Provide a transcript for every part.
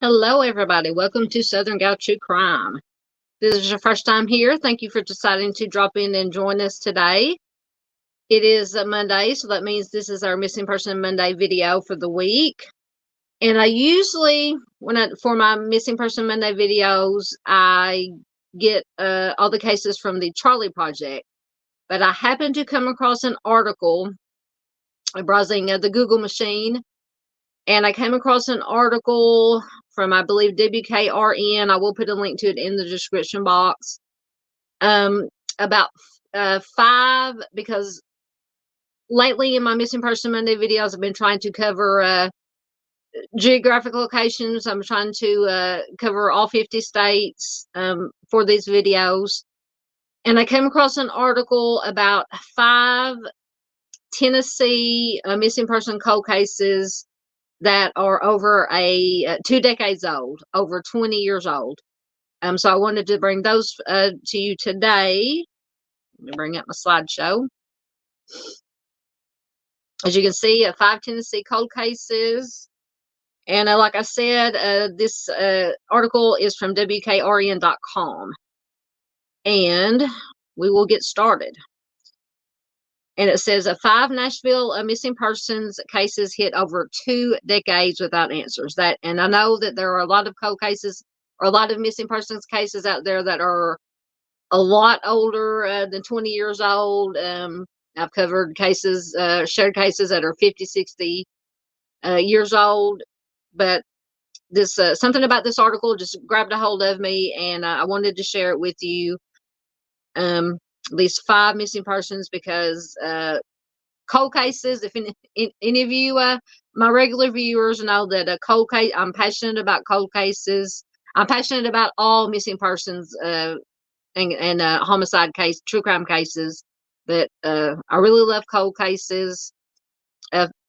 Hello, everybody. Welcome to Southern Gal True Crime. This is your first time here. Thank you for deciding to drop in and join us today. It is a Monday, so that means this is our Missing Person Monday video for the week. And I usually, for my Missing Person Monday videos, I get all the cases from the Charley Project. But I happened to come across an article browsing the Google machine, and I came across an article from, I believe, WKRN. I will put a link to it in the description box. About 5, because lately in my Missing Person Monday videos, I've been trying to cover geographic locations. I'm trying to cover all 50 states for these videos. And I came across an article about 5 Tennessee missing person cold cases that are over 2 decades old, over 20 years old. So I wanted to bring those to you today. Let me bring up my slideshow. As you can see, 5 Tennessee cold cases. And like I said, this article is from WKRN.com. And we will get started. And it says 5 Nashville missing persons cases hit over 2 decades without answers. And I know that there are a lot of cold cases or a lot of missing persons cases out there that are a lot older than 20 years old. I've covered cases, shared cases that are 50, 60 years old. But this something about this article just grabbed a hold of me, and I wanted to share it with you. These 5 missing persons, because cold cases, if any of you my regular viewers know that cold case, I'm passionate about cold cases. I'm passionate about all missing persons and homicide case, true crime cases, but I really love cold cases.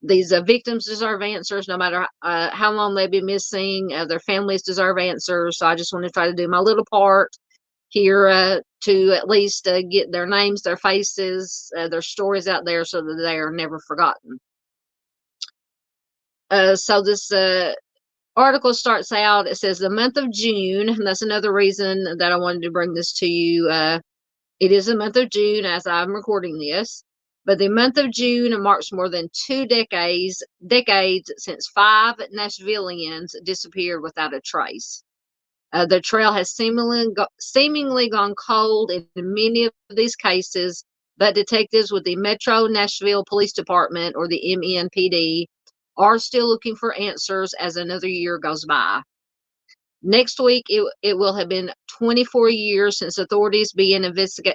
These victims deserve answers, no matter how long they've been missing. Their families deserve answers. So I just want to try to do my little part here to at least get their names, their faces, their stories out there, so that they are never forgotten. So this article starts out, it says the month of June, and that's another reason that I wanted to bring this to you. It is the month of June as I'm recording this, but the month of June marks more than 2 decades since 5 Nashvillians disappeared without a trace. The trail has seemingly gone cold in many of these cases, but detectives with the Metro Nashville Police Department, or the MNPD, are still looking for answers as another year goes by. Next week, it will have been 24 years since authorities began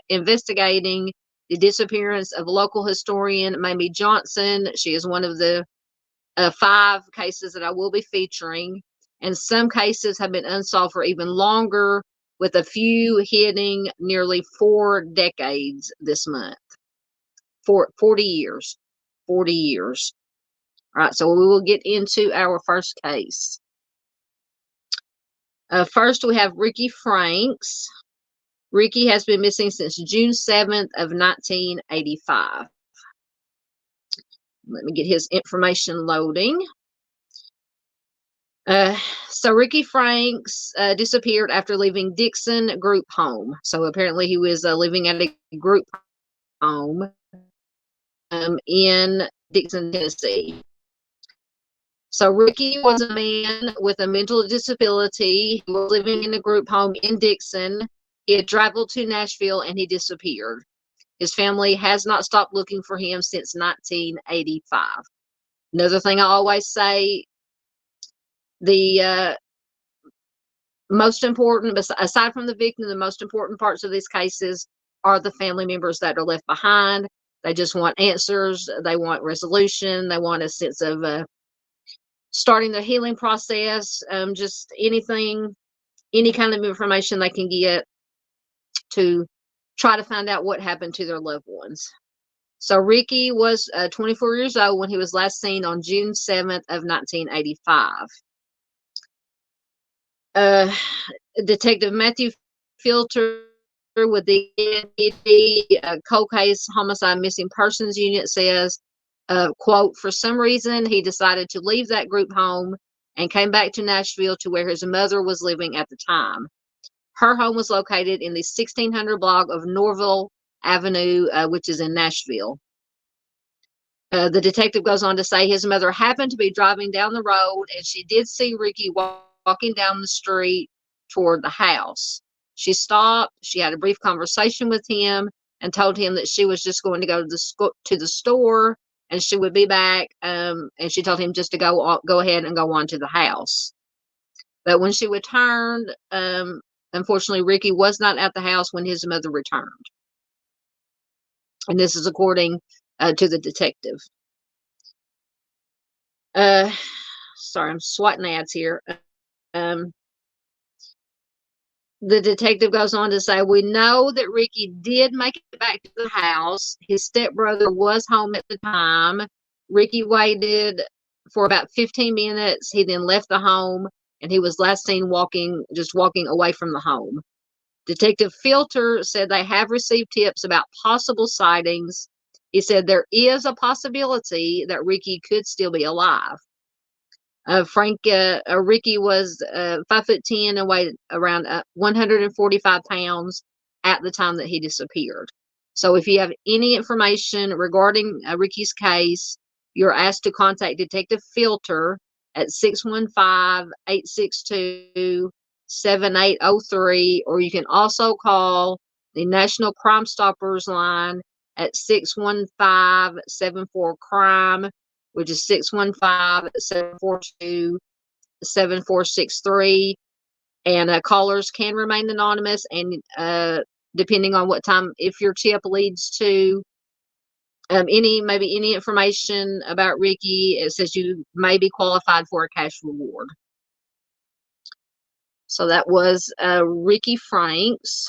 investigating the disappearance of local historian Mamie Johnson. She is one of the 5 cases that I will be featuring. And some cases have been unsolved for even longer, with a few hitting nearly 4 decades this month. 40 years. 40 years. All right, so we will get into our first case. First, we have Ricky Franks. Ricky has been missing since June 7th of 1985. Let me get his information loading. So Ricky Franks disappeared after leaving Dixon Group Home. So apparently he was living at a group home in Dixon, Tennessee. So Ricky was a man with a mental disability. He was living in a group home in Dixon. He had traveled to Nashville and he disappeared. His family has not stopped looking for him since 1985. Another thing I always say, the most important, aside from the victim, the most important parts of these cases are the family members that are left behind. They just want answers. They want resolution. They want a sense of starting their healing process. Just anything, any kind of information they can get to try to find out what happened to their loved ones. So Ricky was 24 years old when he was last seen on June 7th of 1985. Detective Matthew Filter with the Cold Case Homicide Missing Persons Unit says, quote, for some reason he decided to leave that group home and came back to Nashville to where his mother was living at the time. Her home was located in the 1600 block of Norville Avenue, which is in Nashville. The detective goes on to say his mother happened to be driving down the road and she did see Ricky walking down the street toward the house. She stopped, she had a brief conversation with him and told him that she was just going to go to the store and she would be back. And she told him just to go ahead and go on to the house. But when she returned, unfortunately, Ricky was not at the house when his mother returned. And this is according to the detective. Sorry, I'm swatting ads here. The detective goes on to say, we know that Ricky did make it back to the house. His stepbrother was home at the time. Ricky waited for about 15 minutes. He then left the home and he was last seen walking away from the home. Detective Filter said they have received tips about possible sightings. He said there is a possibility that Ricky could still be alive. Ricky was 5'10" and weighed around 145 pounds at the time that he disappeared. So if you have any information regarding Ricky's case, you're asked to contact Detective Filter at 615-862-7803, or you can also call the National Crime Stoppers line at 615-74-CRIME, which is 615-742-7463. And callers can remain anonymous, and depending on what time, if your tip leads to any information about Ricky, it says you may be qualified for a cash reward. So that was Ricky Franks.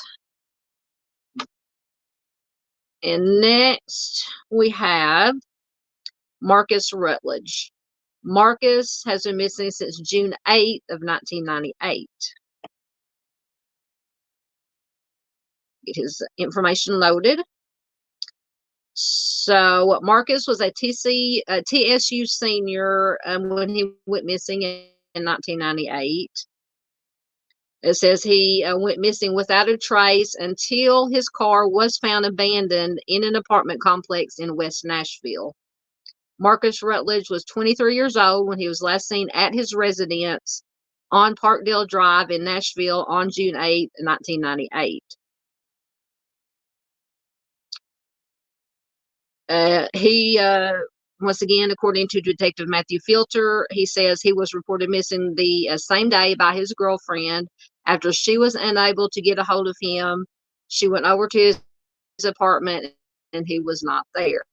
And next we have Marcus Rutledge. Marcus has been missing since June 8th of 1998. Get his information loaded. So Marcus was a TSU senior when he went missing in 1998. It says he went missing without a trace until his car was found abandoned in an apartment complex in West Nashville. Marcus Rutledge was 23 years old when he was last seen at his residence on Parkdale Drive in Nashville on June 8, 1998. Once again, according to Detective Matthew Filter, he says he was reported missing the same day by his girlfriend. After she was unable to get a hold of him, she went over to his apartment and he was not there.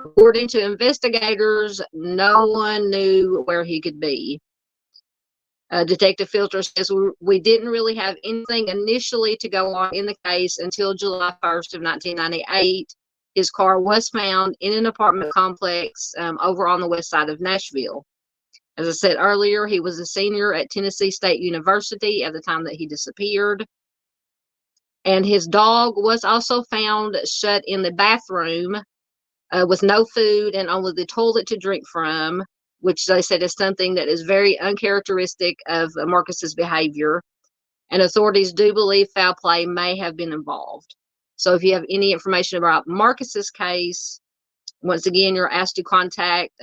According to investigators, no one knew where he could be. Detective Filter says we didn't really have anything initially to go on in the case until July 1st of 1998. His car was found in an apartment complex over on the west side of Nashville. As I said earlier, he was a senior at Tennessee State University at the time that he disappeared. And his dog was also found shut in the bathroom with no food and only the toilet to drink from, which they said is something that is very uncharacteristic of Marcus's behavior. And authorities do believe foul play may have been involved. So if you have any information about Marcus's case, once again, you're asked to contact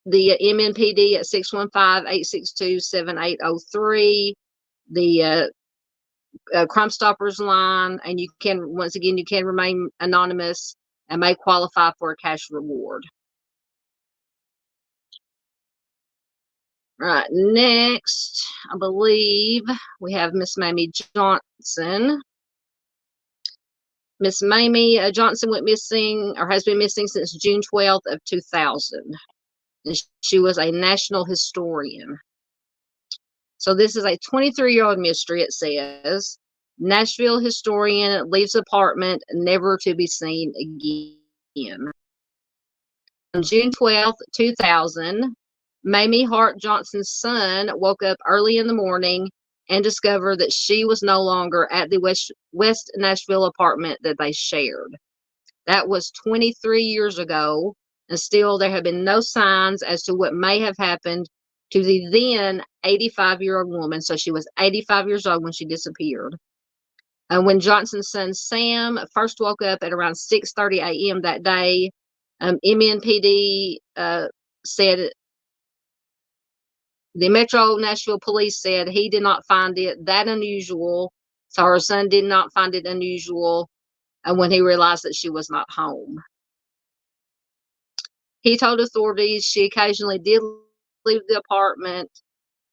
the MNPD at 615-862-7803, the Crime Stoppers line, and you can remain anonymous and may qualify for a cash reward. Right, next, I believe we have Miss Mamie Johnson. Miss Mamie Johnson went missing, or has been missing since June 12th of 2000. And she was a national historian. So this is a 23-year-old mystery, it says. Nashville historian leaves apartment, never to be seen again. On June 12th, 2000, Mamie Hart Johnson's son woke up early in the morning and discovered that she was no longer at the West Nashville apartment that they shared. That was 23 years ago. and still there have been no signs as to what may have happened to the then 85-year-old woman. So she was 85 years old when she disappeared. When Johnson's son Sam first woke up at around 6:30 a.m. that day, MNPD said, the Metro Nashville Police said he did not find it that unusual. So her son did not find it unusual when he realized that she was not home. He told authorities she occasionally did leave the apartment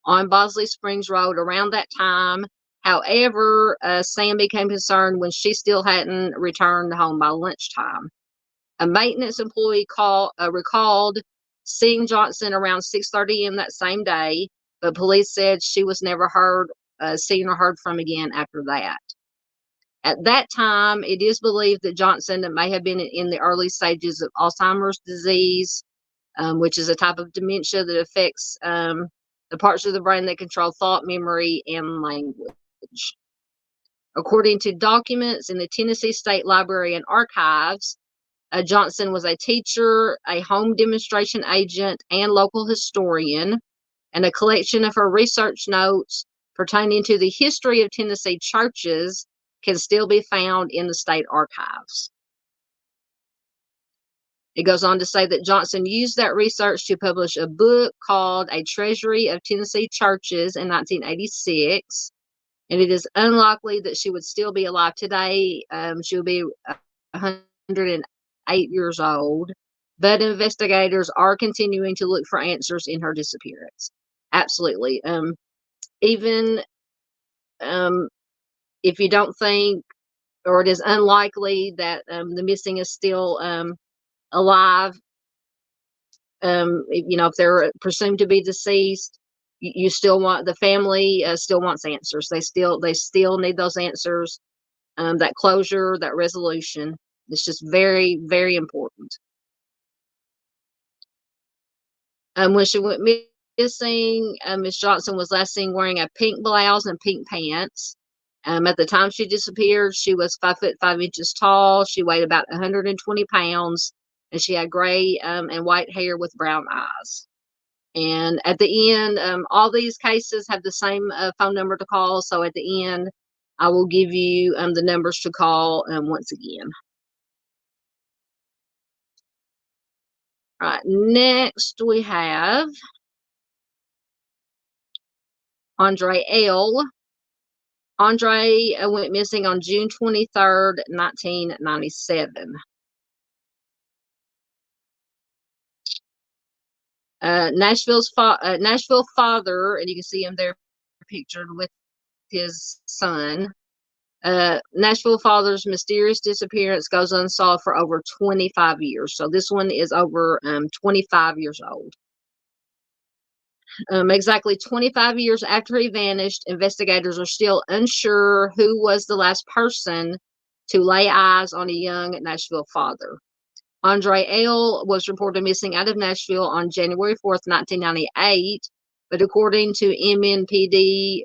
on Bosley Springs Road around that time. However, Sam became concerned when she still hadn't returned home by lunchtime. A maintenance employee recalled seeing Johnson around 6:30 a.m. that same day, but police said she was never seen or heard from again after that. At that time, it is believed that Johnson may have been in the early stages of Alzheimer's disease, which is a type of dementia that affects the parts of the brain that control thought, memory, and language. According to documents in the Tennessee State Library and Archives, Johnson was a teacher, a home demonstration agent, and local historian, and a collection of her research notes pertaining to the history of Tennessee churches can still be found in the state archives. It goes on to say that Johnson used that research to publish a book called A Treasury of Tennessee Churches in 1986, and it is unlikely that she would still be alive today. She would be 108 years old, but investigators are continuing to look for answers in her disappearance. Absolutely. Even if you don't think, or it is unlikely that the missing is still alive, if they're presumed to be deceased, you still want, the family still wants answers. They still need those answers, that closure, that resolution. It's just very, very important. When she went missing, Miss Johnson was last seen wearing a pink blouse and pink pants. At the time she disappeared, she was 5'5" tall. She weighed about 120 pounds, and she had gray and white hair with brown eyes. And at the end, all these cases have the same phone number to call. So at the end, I will give you the numbers to call once again. All right, next we have Andre L. Andre went missing on June 23rd, 1997. Nashville father, and you can see him there pictured with his son. Nashville father's mysterious disappearance goes unsolved for over 25 years. So this one is over 25 years old. Exactly 25 years after he vanished, investigators are still unsure who was the last person to lay eyes on a young Nashville father. Andre L. was reported missing out of Nashville on January 4th, 1998, but according to MNPD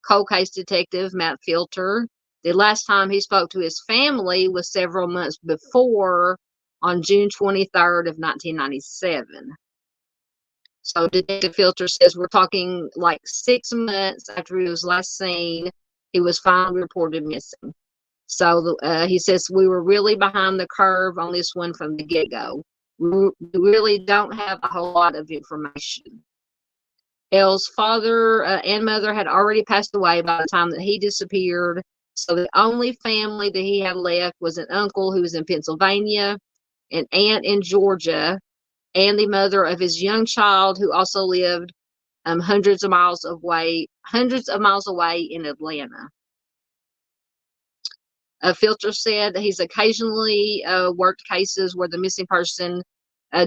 cold case detective Matt Filter, the last time he spoke to his family was several months before, on June 23rd of 1997. So Detective Filter says we're talking like 6 months after he was last seen, he was finally reported missing. So he says we were really behind the curve on this one from the get-go. We really don't have a whole lot of information. Elle's father and mother had already passed away by the time that he disappeared. So the only family that he had left was an uncle who was in Pennsylvania, an aunt in Georgia, and the mother of his young child who also lived hundreds of miles away in Atlanta. Filter said that he's occasionally worked cases where the missing person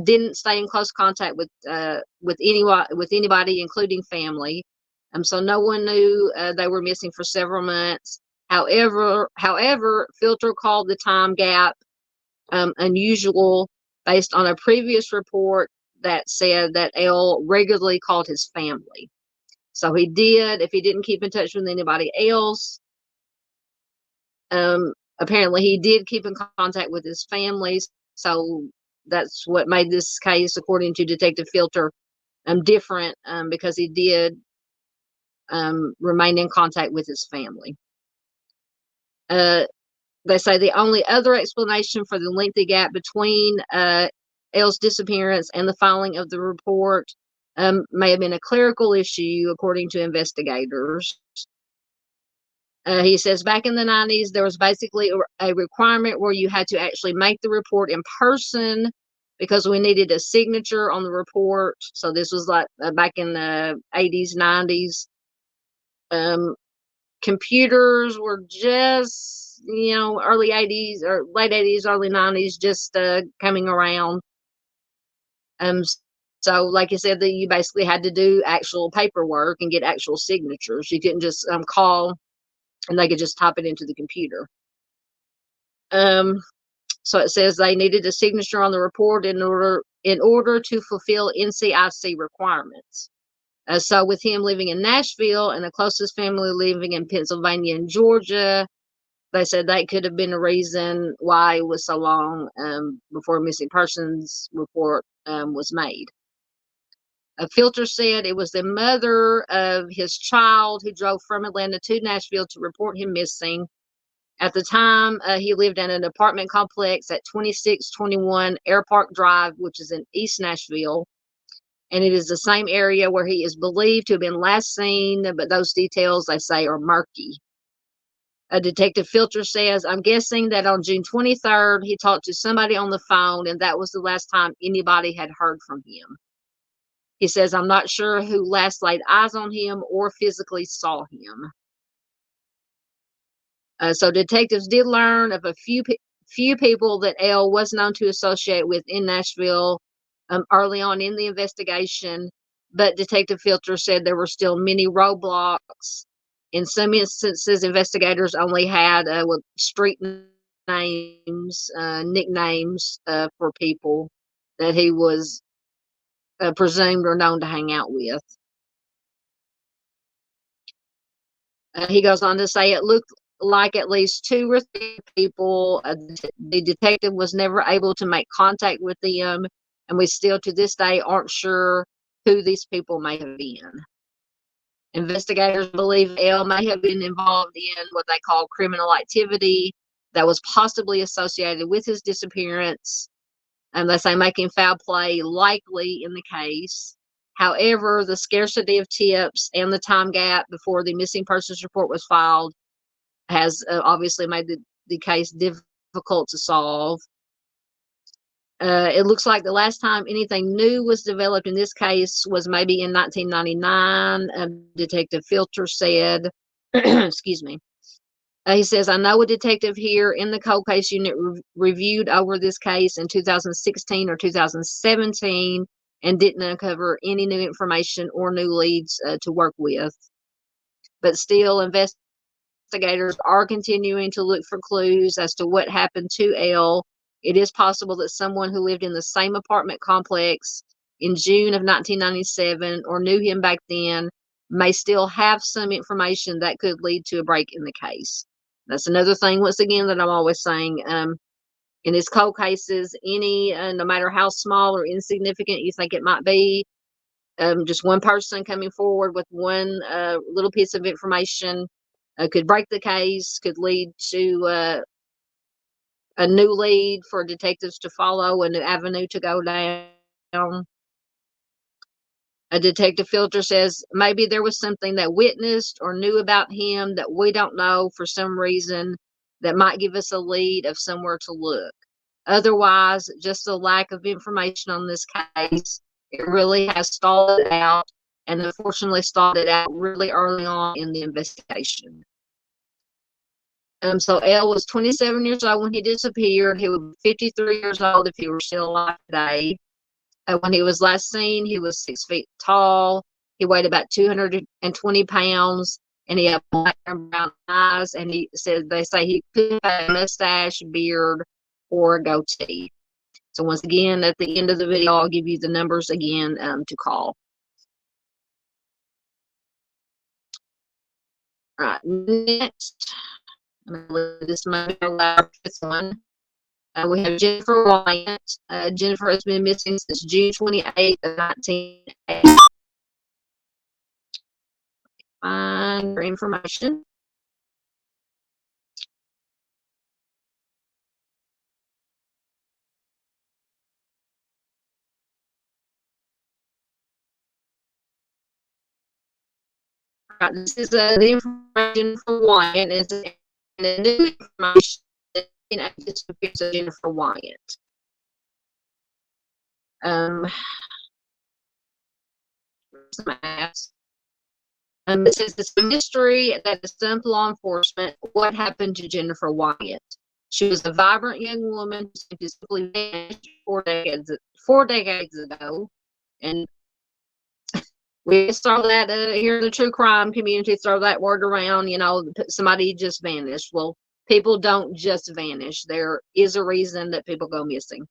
didn't stay in close contact with anybody, including family. So no one knew they were missing for several months. However, Filter called the time gap unusual based on a previous report that said that L regularly called his family. So he did. If he didn't keep in touch with anybody else, apparently he did keep in contact with his family. So that's what made this case, according to Detective Filter, different, because he did remain in contact with his family. They say the only other explanation for the lengthy gap between Elle's disappearance and the filing of the report may have been a clerical issue, according to investigators. He says back in the 90s, there was basically a requirement where you had to actually make the report in person because we needed a signature on the report. So this was like back in the 80s, 90s. Computers were just, early 80s or late 80s, early 90s, just coming around. So like I said, that you basically had to do actual paperwork and get actual signatures. You couldn't just call and they could just type it into the computer. So it says they needed a signature on the report in order to fulfill NCIC requirements. So with him living in Nashville and the closest family living in Pennsylvania and Georgia, they said that could have been a reason why it was so long before a missing persons report was made. A Filter said it was the mother of his child who drove from Atlanta to Nashville to report him missing. At the time, he lived in an apartment complex at 2621 Air Park Drive, which is in East Nashville. And it is the same area where he is believed to have been last seen, but those details, they say, are murky. A Detective Filter says, I'm guessing that on June 23rd, he talked to somebody on the phone, and that was the last time anybody had heard from him. He says, I'm not sure who last laid eyes on him or physically saw him. So detectives did learn of a few people that Elle was known to associate with in Nashville early on in the investigation, but Detective Filter said there were still many roadblocks. In some instances, investigators only had street names, nicknames for people that he was presumed or known to hang out with. He goes on to say it looked like at least 2 or 3 people. The detective was never able to make contact with them, and we still to this day aren't sure who these people may have been. Investigators believe Elle may have been involved in what they call criminal activity that was possibly associated with his disappearance, and they say making foul play likely in the case. However, the scarcity of tips and the time gap before the missing persons report was filed has obviously made the case difficult to solve. It looks like the last time anything new was developed in this case was maybe in 1999. Detective Filter said, excuse me. He says, I know a detective here in the cold case unit reviewed over this case in 2016 or 2017 and didn't uncover any new information or new leads to work with. But still, investigators are continuing to look for clues as to what happened to Elle. It is possible that someone who lived in the same apartment complex in June of 1997 or knew him back then may still have some information that could lead to a break in the case. That's another thing, once again, that I'm always saying. In these cold cases, no matter how small or insignificant you think it might be, just one person coming forward with one little piece of information could break the case, could lead to a new lead for detectives to follow, a new avenue to go down. A Detective Filter says maybe there was something that witnessed or knew about him that we don't know for some reason that might give us a lead of somewhere to look. Otherwise, just the lack of information on this case, it really has stalled it out, and unfortunately stalled it out really early on in the investigation. So Elle was 27 years old when he disappeared. He would be 53 years old if he were still alive today. When he was last seen, he was 6 feet tall. He weighed about 220 pounds, and he had black and brown eyes. And they say he could have a mustache, beard, or a goatee. So once again, at the end of the video, I'll give you the numbers again to call. All right, next, I'm going to leave this one. We have Jennifer Wyatt. Jennifer has been missing since June 28th of 1980. Find her information. Right, this is the information for Wyatt. Is the new information disappears of Jennifer Wyatt. Some ads. It says it's a mystery that is stumped law enforcement. What happened to Jennifer Wyatt? She was a vibrant young woman who simply vanished 4 decades ago, and we throw that here in the true crime community, throw that word around. Somebody just vanished. Well, people don't just vanish. There is a reason that people go missing.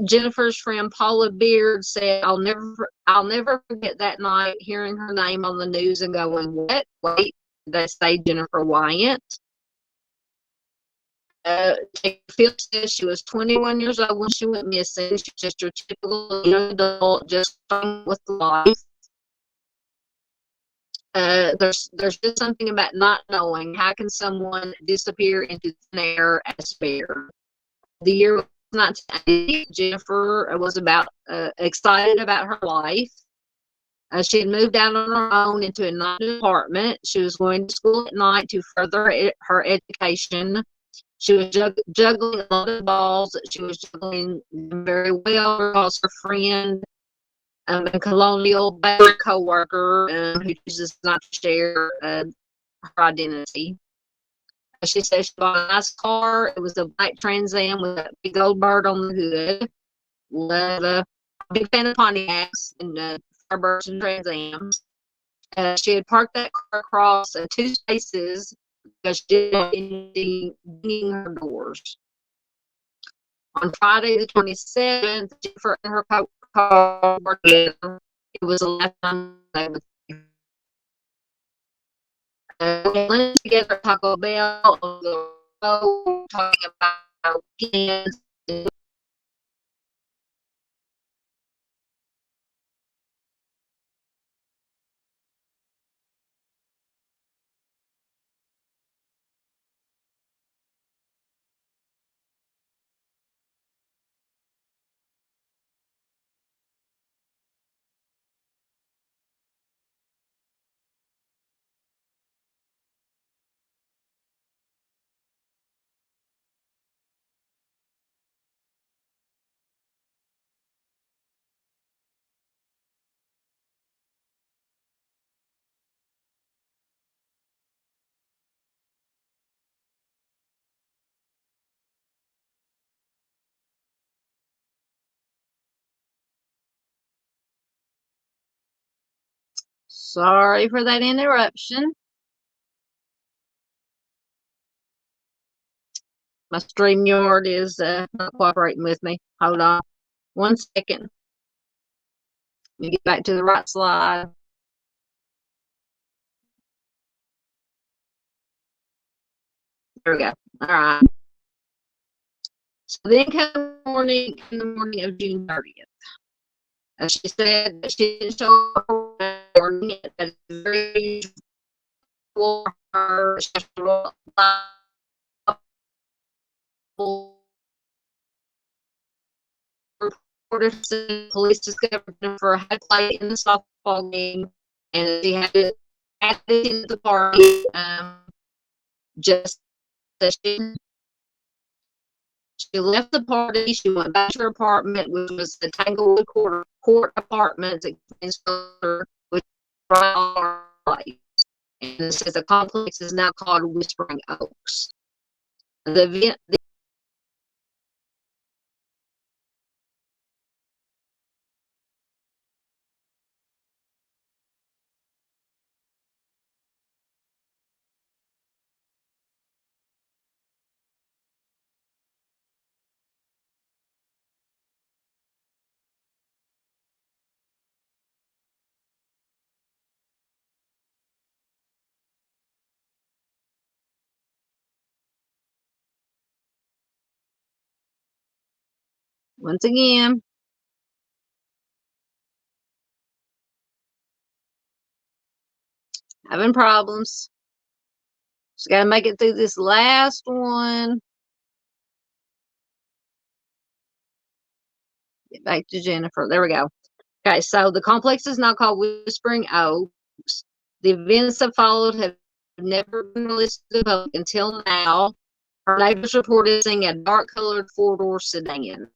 Jennifer's friend Paula Beard said, I'll never forget that night hearing her name on the news and going, what? Wait, they say Jennifer Wyatt. Phil says she was 21 years old when she went missing. She's just your typical young adult, just with life. There's just something about not knowing. How can someone disappear into thin air as bear? The year was 1980. Jennifer was excited about her life. She had moved out on her own into a night apartment. She was going to school at night to further her education. She was juggling a lot of balls. She was juggling very well because her friend, a colonial bank co-worker who chooses not to share her identity. She said she bought a nice car. It was a black Trans Am with a big old bird on the hood. Love a big fan of Pontiacs and Firebirds and Trans Ams. She had parked that car across 2 spaces because she didn't want anything dinging her doors. On Friday the 27th, Jennifer and her car were together. It was the last time they would see her. We went together at Taco Bell on the road, talking about weekends. Sorry for that interruption. My StreamYard is not cooperating with me. Hold on 1 second. Let me get back to the right slide. There we go. All right. So then came in the morning of June 30th. As she said that she didn't show up for morning. That is very usual for her. Police discovered Jennifer had played in the softball game, and she had it at the party. Just that she left the party. She went back to her apartment, which was the Tanglewood Court Apartments, which right and it says the complex is now called Whispering Oaks. The Once again. Having problems. Just got to make it through this last one. Get back to Jennifer. There we go. Okay, so the complex is now called Whispering Oaks. The events that followed have never been released to the public until now. Her neighbors reported seeing a dark-colored four-door sedan.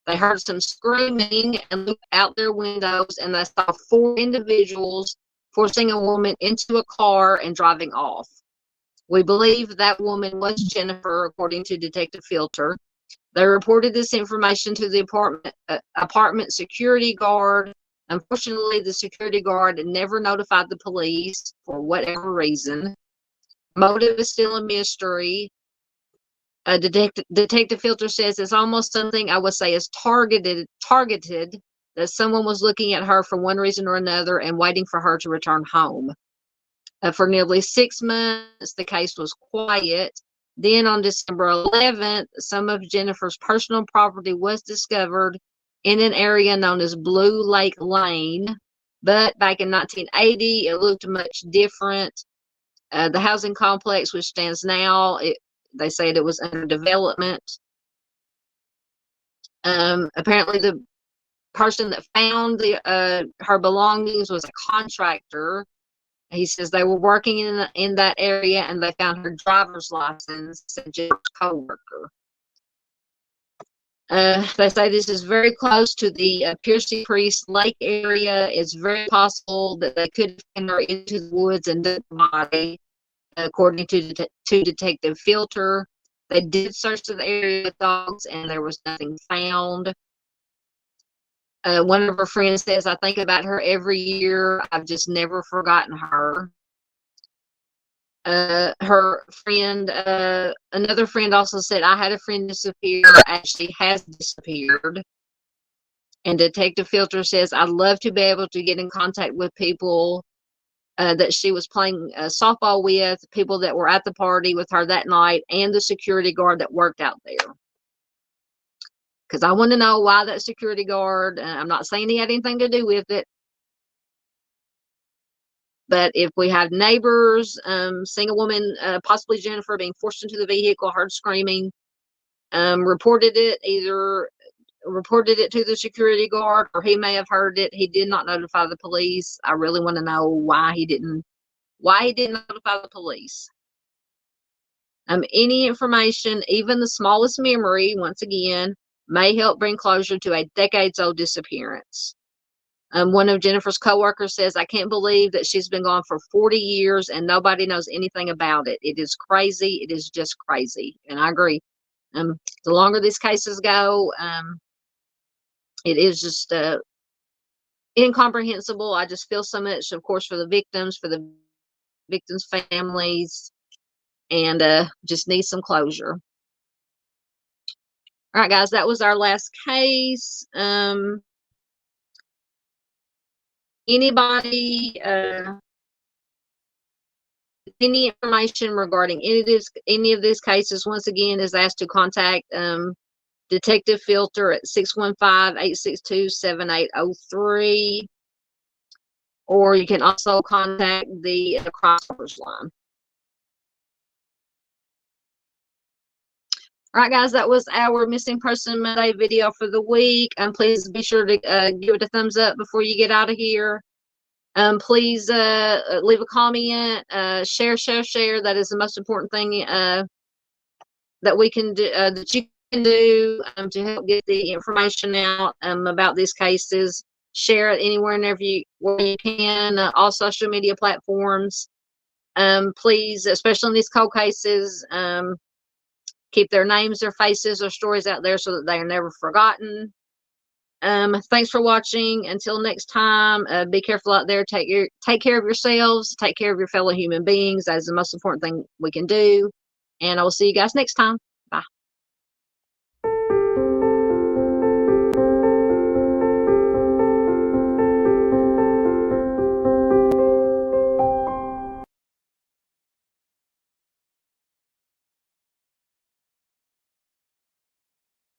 They heard some screaming and looked out their windows, and they saw 4 individuals forcing a woman into a car and driving off. We believe that woman was Jennifer, according to Detective Filter. They reported this information to the apartment security guard. Unfortunately, the security guard never notified the police for whatever reason. Motive is still a mystery. Detective Filter says it's almost something I would say is targeted, that someone was looking at her for one reason or another and waiting for her to return home. For nearly 6 months, the case was quiet. Then on December 11th, some of Jennifer's personal property was discovered in an area known as Blue Lake Lane. But back in 1980, it looked much different. The housing complex, which stands now, they said it was under development. Apparently, the person that found her belongings was a contractor. He says they were working in that area and they found her driver's license and Jennifer's co-worker. They say this is very close to the Piercy Priest Lake area. It's very possible that they could find her into the woods and the body, according to Detective Filter. They did search the area with dogs and there was nothing found. One of her friends says, I think about her every year. I've just never forgotten her. Her friend, another friend also said, I had a friend disappear, actually has disappeared. And Detective Filter says, I'd love to be able to get in contact with people that she was playing softball with, people that were at the party with her that night, and the security guard that worked out there. Because I want to know why that security guard, I'm not saying he had anything to do with it, but if we have neighbors seeing a woman, possibly Jennifer, being forced into the vehicle, heard screaming, reported it to the security guard, or he may have heard it. He did not notify the police. I really want to know why he didn't notify the police. Any information, even the smallest memory, once again, may help bring closure to a decades-old disappearance. One of Jennifer's coworkers says, I can't believe that she's been gone for 40 years and nobody knows anything about it. It is crazy. It is just crazy. And I agree. The longer these cases go, it is just incomprehensible. I just feel so much, of course, for the victims families, and just need some closure. All right, guys, that was our last case. Anybody, any information regarding any of these cases, once again, is asked to contact Detective Filter at 615-862-7803, or you can also contact the Crime Stoppers line. All right, guys, that was our Missing Person Monday video for the week. Please be sure to give it a thumbs up before you get out of here. Please leave a comment, share. That is the most important thing that we can do, that you can do to help get the information out about these cases. Share it anywhere and where you can, all social media platforms. Please, especially in these cold cases, keep their names, their faces, their stories out there so that they are never forgotten. Thanks for watching. Until next time, be careful out there. Take care of yourselves. Take care of your fellow human beings. That is the most important thing we can do. And I will see you guys next time.